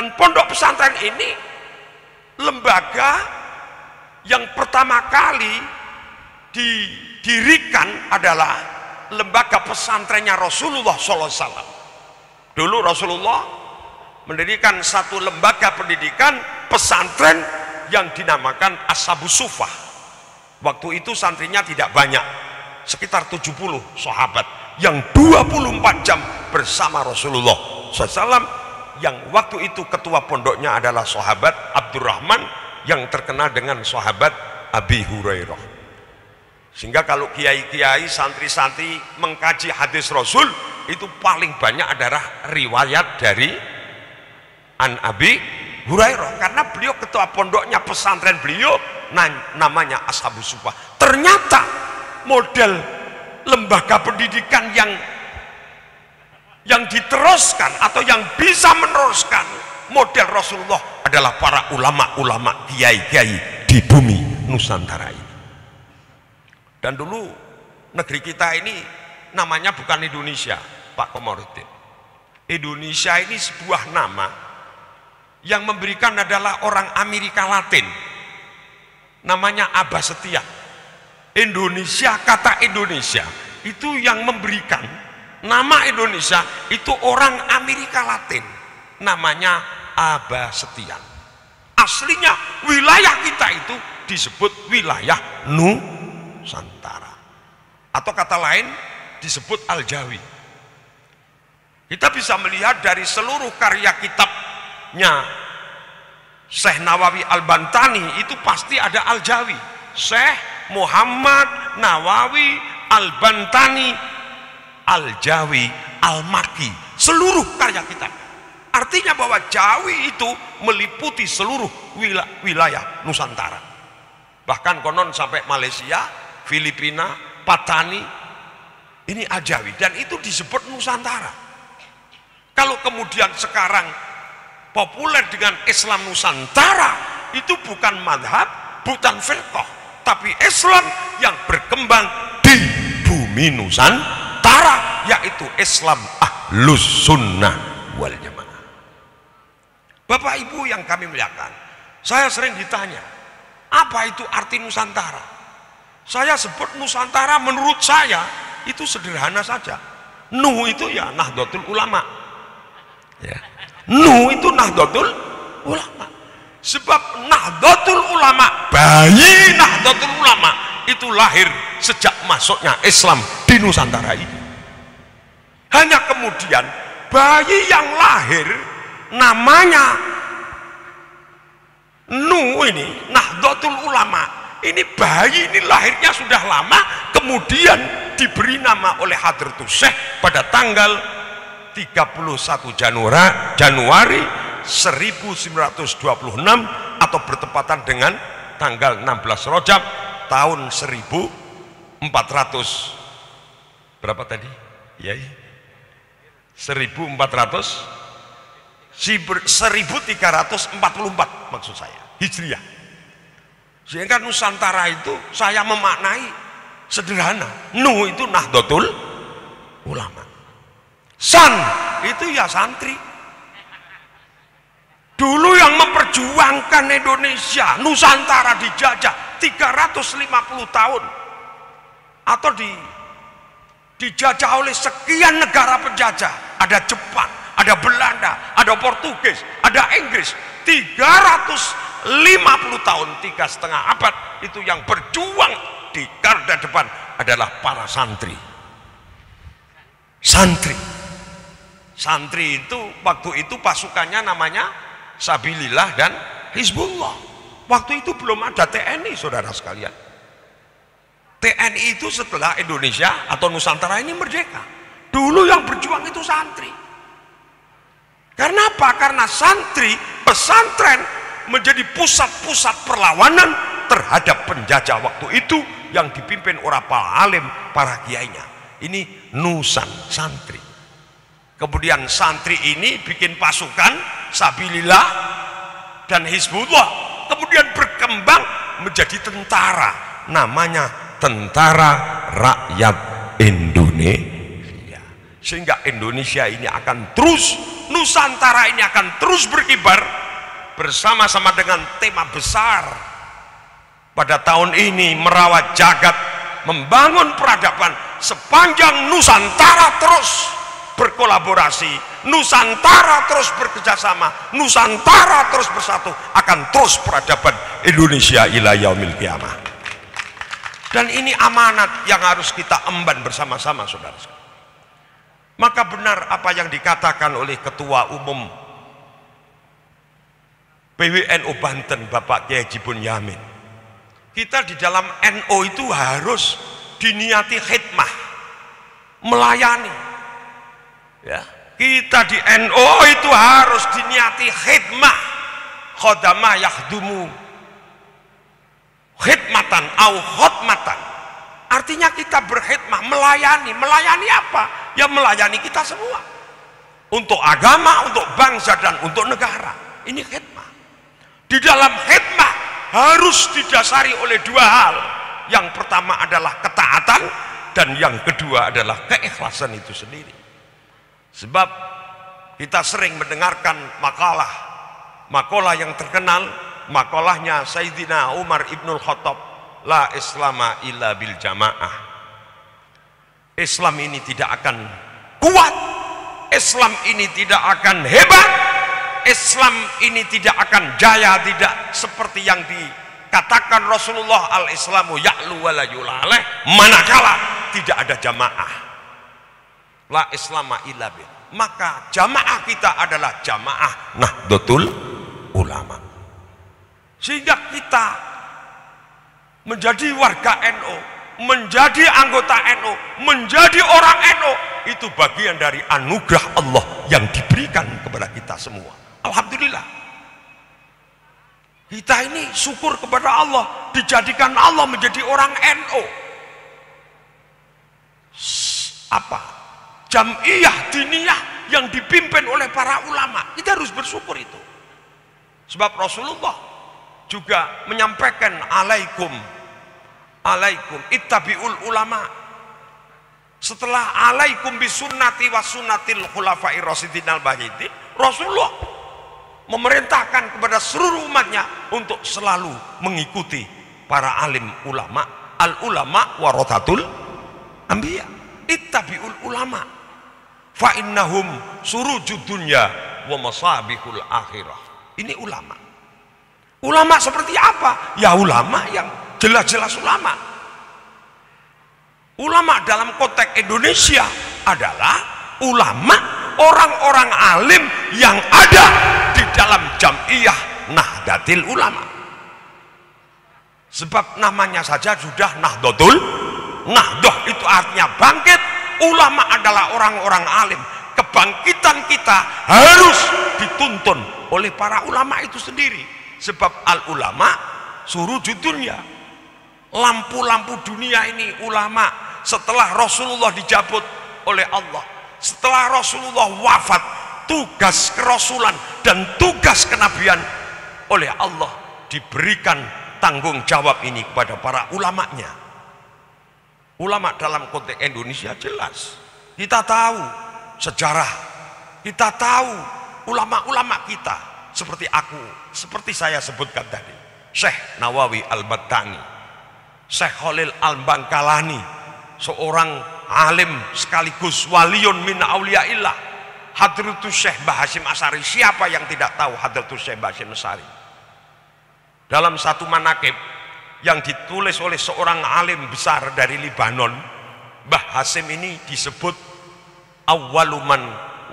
Dan pondok pesantren ini lembaga yang pertama kali didirikan adalah lembaga pesantrennya Rasulullah SAW. Dulu Rasulullah mendirikan satu lembaga pendidikan pesantren yang dinamakan Ashabus Suffah. Waktu itu santrinya tidak banyak, sekitar 70 sahabat yang 24 jam bersama Rasulullah SAW, yang waktu itu ketua pondoknya adalah sahabat Abdurrahman yang terkenal dengan sahabat Abi Hurairah. Sehingga kalau kiai-kiai, santri-santri mengkaji hadis Rasul, itu paling banyak adalah riwayat dari An Abi Hurairah, karena beliau ketua pondoknya pesantren beliau namanya Ashabus Suffah. Ternyata model lembaga pendidikan yang diteruskan atau yang bisa meneruskan model Rasulullah adalah para ulama-ulama, kiai-kiai di bumi Nusantara ini. Dan dulu negeri kita ini namanya bukan Indonesia, Pak Komarudin. Indonesia ini sebuah nama yang memberikan adalah orang Amerika Latin, namanya Abah Setia. Indonesia, kata Indonesia itu yang memberikan nama Indonesia itu orang Amerika Latin, namanya Abah Setian. Aslinya wilayah kita itu disebut wilayah Nusantara, atau kata lain disebut Al-Jawi. Kita bisa melihat dari seluruh karya kitabnya Syekh Nawawi Al-Bantani itu pasti ada Al-Jawi. Syekh Muhammad Nawawi Al-Bantani Al-Jawi Al-Maki, seluruh karya kitab. Artinya bahwa Jawi itu meliputi seluruh wilayah Nusantara. Bahkan konon sampai Malaysia, Filipina, Patani, ini Al-Jawi, dan itu disebut Nusantara. Kalau kemudian sekarang populer dengan Islam Nusantara, itu bukan madhab, bukan firqah, tapi Islam yang berkembang di bumi Nusantara, yaitu Islam Ahlus Sunnah wal Jamaah. Bapak Ibu yang kami muliakan, saya sering ditanya, apa itu arti Nusantara? Saya sebut Nusantara menurut saya itu sederhana saja. Nuh itu ya Nahdlatul Ulama, ya. Nuh itu Nahdlatul Ulama. Sebab Nahdlatul Ulama, bayi Nahdlatul Ulama itu lahir sejak masuknya Islam di Nusantara ini. Hanya kemudian bayi yang lahir namanya Nuh ini, Nahdlatul Ulama, ini bayi ini lahirnya sudah lama, kemudian diberi nama oleh Hadratus Syekh pada tanggal 31 Januari 1926 atau bertepatan dengan tanggal 16 Rajab tahun 1400 berapa tadi? Ya, 1344 maksud saya, Hijriah. Sehingga Nusantara itu saya memaknai sederhana. Nuh itu Nahdlatul Ulama. San itu ya santri. Dulu yang memperjuangkan Indonesia, Nusantara dijajah 350 tahun atau dijajah oleh sekian negara penjajah. Ada Jepang, ada Belanda, ada Portugis, ada Inggris. 350 tahun, 3,5 abad itu yang berjuang di garda depan adalah para santri. Santri itu waktu itu pasukannya namanya Sabilillah dan Hizbullah. Waktu itu belum ada TNI, saudara sekalian. TNI itu setelah Indonesia atau Nusantara ini merdeka. Dulu yang berjuang itu santri. Karena apa? Karena santri, pesantren menjadi pusat-pusat perlawanan terhadap penjajah waktu itu yang dipimpin orang para alim, para kiainya. Ini Nusan santri. Kemudian santri ini bikin pasukan Sabilillah dan Hizbullah, kemudian berkembang menjadi tentara, namanya Tentara Rakyat Indonesia. Sehingga Indonesia ini akan terus Nusantara ini akan terus berkibar bersama-sama dengan tema besar pada tahun ini, merawat jagat, membangun peradaban. Sepanjang Nusantara terus berkolaborasi, Nusantara terus bekerjasama, Nusantara terus bersatu, akan terus peradaban Indonesia ila yaumil qiyamah. Dan ini amanat yang harus kita emban bersama-sama, saudara. Maka benar apa yang dikatakan oleh Ketua Umum PWNU Banten, Bapak Kiai Haji Bunyamin. Kita di dalam NU itu harus diniati khidmah, melayani. Ya, kita di NU itu harus diniati khidmah, khodamah yakhdumu khidmatan au khotmatan. Artinya kita berkhidmah, melayani. Melayani apa? Ya melayani kita semua, untuk agama, untuk bangsa, dan untuk negara. Ini khidmah. Di dalam khidmah harus didasari oleh dua hal. Yang pertama adalah ketaatan, dan yang kedua adalah keikhlasan itu sendiri. Sebab kita sering mendengarkan makalah yang terkenal, makalahnya Sayyidina Umar Ibnul Khattab, la islama illa bil jamaah. Islam ini tidak akan kuat, Islam ini tidak akan hebat, Islam ini tidak akan jaya, tidak seperti yang dikatakan Rasulullah, al-islamu ya'lu wa la yulaleh, manakala tidak ada jamaah. La islama illa bil. Maka jamaah kita adalah jamaah Nahdlatul Ulama. Sehingga kita menjadi warga NU, menjadi anggota NU, menjadi orang NU, itu bagian dari anugerah Allah yang diberikan kepada kita semua. Alhamdulillah. Kita ini syukur kepada Allah, dijadikan Allah menjadi orang NU. Apa? Jam'iyah diniyah yang dipimpin oleh para ulama. Kita harus bersyukur itu. Sebab Rasulullah juga menyampaikan alaikum ittabi'ul ulama. Setelah alaikum bisunnati wa sunnatil khulafa'ir rasyidin al-bahdin, Rasulullah memerintahkan kepada seluruh umatnya untuk selalu mengikuti para alim ulama. Al ulama warathatul anbiya. Ittabi'ul ulama fa innahum surujud dunya wa masabihul akhirah. Ini ulama. Ulama seperti apa? Ya ulama yang jelas-jelas ulama. Ulama dalam konteks Indonesia adalah ulama, orang-orang alim yang ada di dalam Jam'iyah Nahdlatul Ulama. Sebab namanya saja sudah Nahdlatul. Nahdah itu artinya bangkit. Ulama adalah orang-orang alim. Kebangkitan kita harus dituntun oleh para ulama itu sendiri. Sebab al ulama surujud dunya, lampu-lampu dunia ini ulama. Setelah Rasulullah dijabut oleh Allah, setelah Rasulullah wafat, tugas kerasulan dan tugas kenabian oleh Allah diberikan tanggung jawab ini kepada para ulamanya. Ulama dalam konteks Indonesia jelas. Kita tahu sejarah, kita tahu ulama-ulama kita, seperti aku, seperti saya sebutkan tadi, Syekh Nawawi Al-Battani, Syekh Khalil Al-Bangkalani, seorang alim sekaligus waliyun min auliyaillah, Hadratus Syekh Mbah Hasyim Asy'ari. Siapa yang tidak tahu Hadratus Syekh Mbah Hasyim Asy'ari? Dalam satu manaqib yang ditulis oleh seorang alim besar dari Libanon, Mbah Hasyim ini disebut awwaluman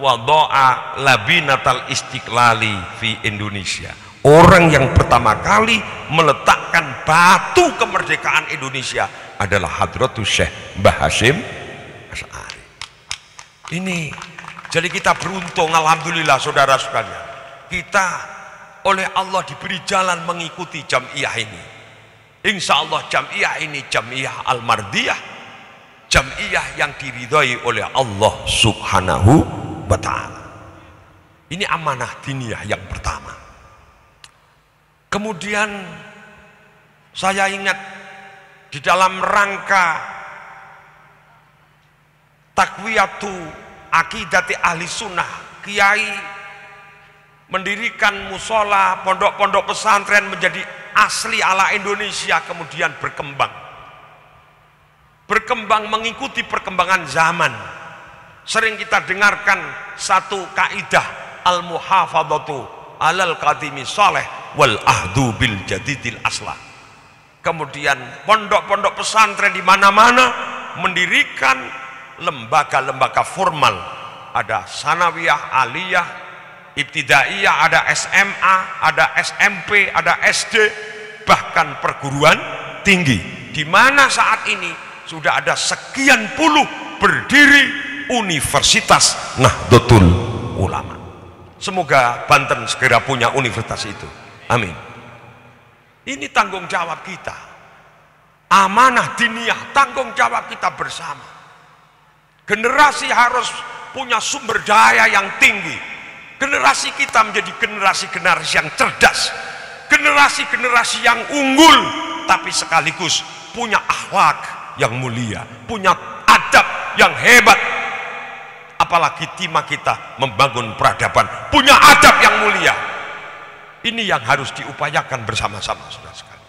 wada'a labinatal istiqlali fi Indonesia. Orang yang pertama kali meletakkan batu kemerdekaan Indonesia adalah Hadratus Syekh Mbah Hasyim Asy'ari. Ini jadi kita beruntung, alhamdulillah saudara sekalian. Kita oleh Allah diberi jalan mengikuti Jam'iyah ini. Insya Allah Jam'iyah ini Jam'iyah Al-Mardiyah, Jam'iyah yang diridhai oleh Allah Subhanahu wa ta'ala. Ini amanah diniyah yang pertama. Kemudian saya ingat di dalam rangka takwiyatu akidati ahli sunnah kiai, mendirikan musola, pondok-pondok pesantren menjadi asli ala Indonesia, kemudian berkembang mengikuti perkembangan zaman. Sering kita dengarkan satu kaidah, al-muhafadzatu alal qadimi saleh wal ahdu bil jadidil aslah. Kemudian pondok-pondok pesantren di mana-mana mendirikan lembaga-lembaga formal, ada sanawiyah, aliyah, ibtidaiyah, ada SMA, ada SMP, ada SD, bahkan perguruan tinggi, di mana saat ini sudah ada sekian puluh berdiri Universitas Nahdlatul Ulama. Semoga Banten segera punya universitas itu. Amin. Ini tanggung jawab kita, amanah diniyah, tanggung jawab kita bersama. Generasi harus punya sumber daya yang tinggi. Generasi kita menjadi generasi-generasi yang cerdas, generasi-generasi yang unggul, tapi sekaligus punya akhlak yang mulia, punya adab yang hebat. Apalagi timah kita membangun peradaban, punya adab yang mulia. Ini yang harus diupayakan bersama-sama, saudara sekalian.